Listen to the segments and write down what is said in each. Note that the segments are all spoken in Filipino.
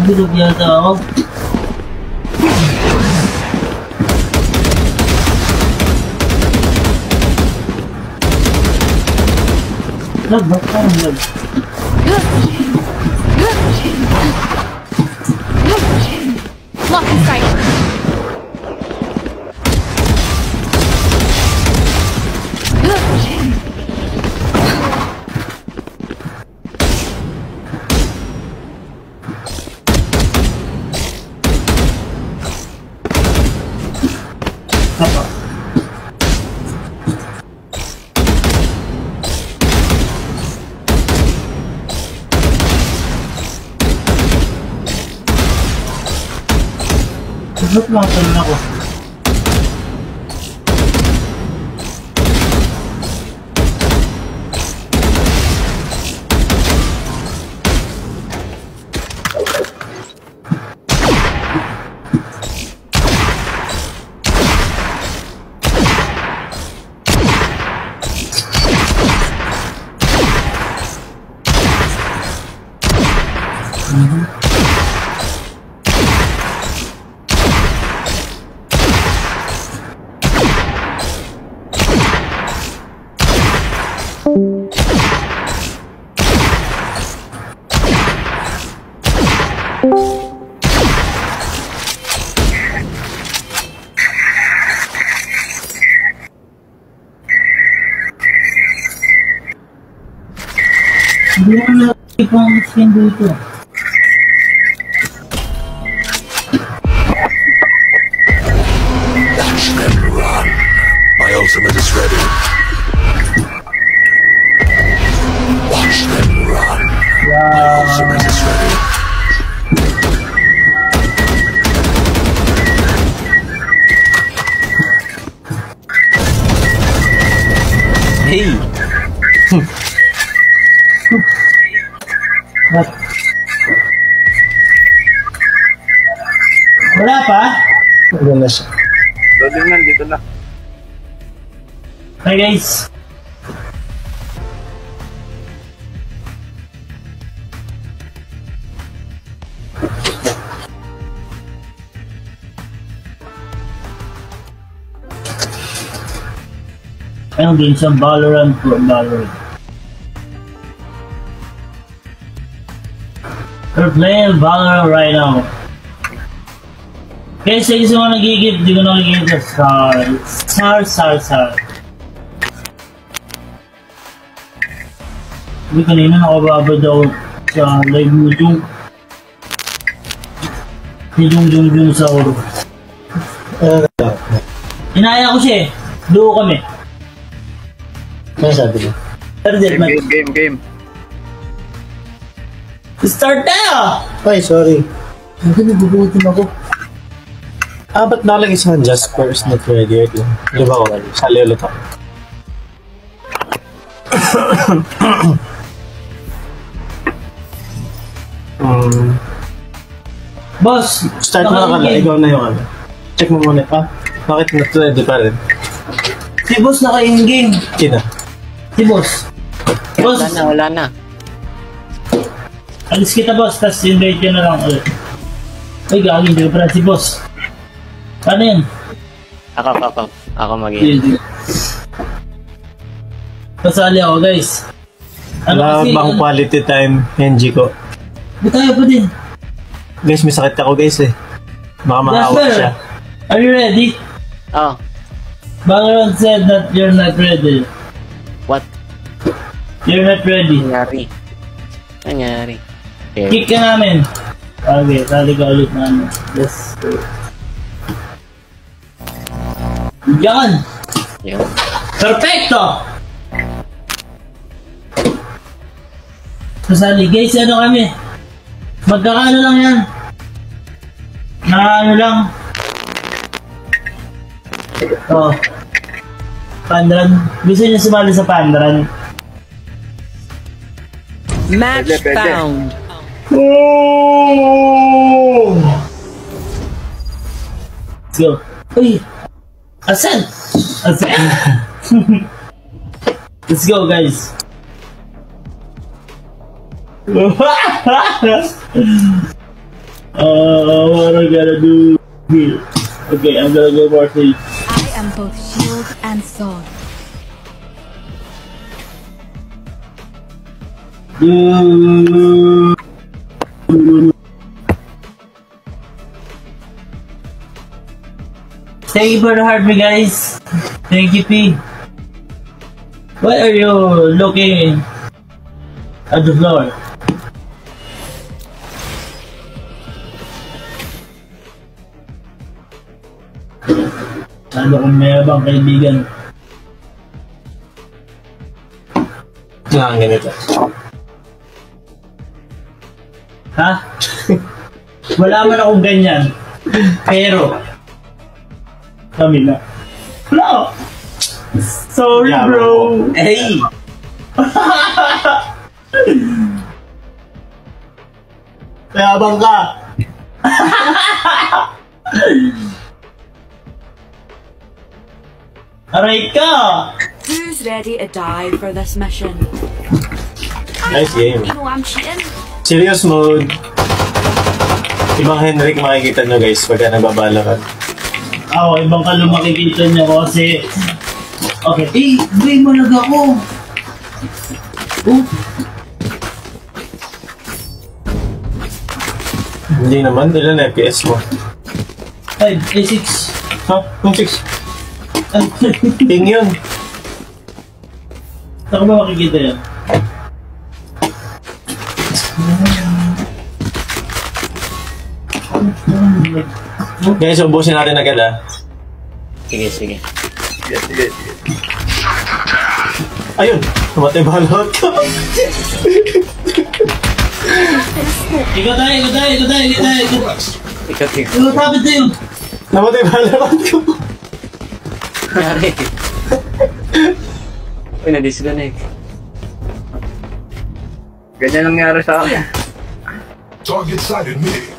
Bilog yata ako. Lag, ba't parang lag? Lock in sight. Ba't makatalon ako? Hindi mo na ipang skin dito. Watch them run. My ultimate is ready. Watch them run. My ultimate is ready. Hey! What? Wala pa? Wala na siya. Loading na, dito na. Hi guys! Ayun din sa Valorant po, Valorant. We're playing Valorant right now. Guys, sa gusto ko nagigit, di ko nakikita. Sar. Hindi kanina nakababad ako sa live mo yung sa oro. Inaya ko siya eh. Duo kami. Ano sabi mo? Game. Start na! Ay, sorry. Hindi, nagugutom ako. Ba't nakalagay sa just first not ready? Di ba ako? Sali ulit ako. Boss! Start mo na ka na. Ikaw na yung ano. Check mo muna. Bakit not ready pa rin? Si boss naka-in-game. Kita. Si boss. Boss! Wala na. Alis kita boss, tapos invite yun na lang ulit. Ay gagawin, hindi ko pala si boss. Paano yun? Ako mag-i. Pasali ako guys. Wala bang quality time, NG ko? Ba't tayo pa din? Guys, may sakit ako guys eh. Baka mahawak siya. Are you ready? Oh, Valorant said that you're not ready. what? You're not ready. Nangyari? Okay. Kick ka namin. Okay, tali ka ulit namin. Let's go. Yan! Yun. Perfecto! Kasali, guys, ano kami? Magkakaano lang yan? Ano lang? Oh. Pandran. Gusto niyo sumali sa Pandran? Match found. Oh! Let's go. Uy! Ascent! Let's go, guys. What am I gonna do here? Okay, I'm gonna go for it. I am both shield and sword. Thank you for the heart, me guys. Thank you, P. Why are you looking at the floor? Ano kung mayabang kaibigan? Nga, ganito. Ha? Wala man akong ganyan. Pero, kami na. Wala! Sorry, Yeah, bro! Hey! Mayabang ka! Aray ka! Who's ready to die for this mission? Nice game. You know I'm cheating. Serious mode. Ibang Henrik makikita nyo guys pagka nagbabalakan. Ako, ibang kalo makikita niyo kasi... Okay, gray mo nag ako! Hindi naman, ilan FPS mo? 5, 6. Ha? Kung 6? Ting yun. Saan ko ba makikita yan? Guys, ubusin natin agad ah. Sige, sige. Sige, sige. Ayun! Namatay balot ko. Ikaw tayo! Ikaw, ikaw. Ikaw, tapit tayo! Namatay balot ko. Nangyari. Uy, na-disconnect. Ganyan nangyari sa akin. Target sighted me.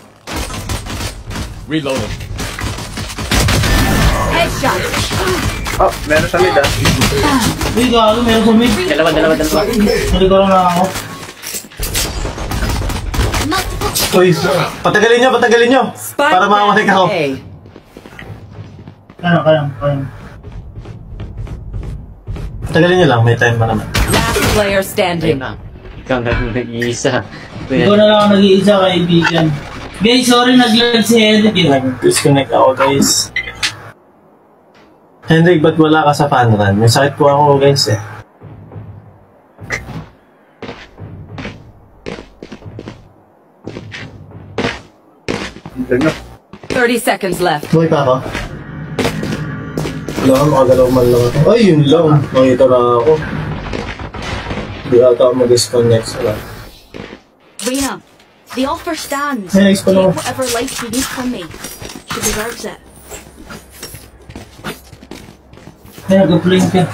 Reloading. Headshot. Oh, meron sa mid ah. Uy, gago, meron sa mid. Dalawa. Sighted me. Nalikaw na ako. Uy, patagalin nyo. Spike Para makamanik ako. A. Kaya. Patagalin nyo lang, may time pa naman. Last player Ayun standing. na. Ikaw na nag-iisa. Ikaw na lang ang nag-iisa kaibigan. Guys, sorry nag-lag si Henrik eh. Nag-disconnect ako guys. Henrik, ba't wala ka sa fan run? May sakit po ako guys eh. Doon na. 30 seconds left. Buhay pa ako? Wala, makagalaw man lang ako. Ay, yun lang. Nakita na ako. Hindi ata ako mag-disconnect sa lang. Reyna, the offer stands. Hey, Take follow. whatever life you need from me. She deserves it. Kaya, go-play ka.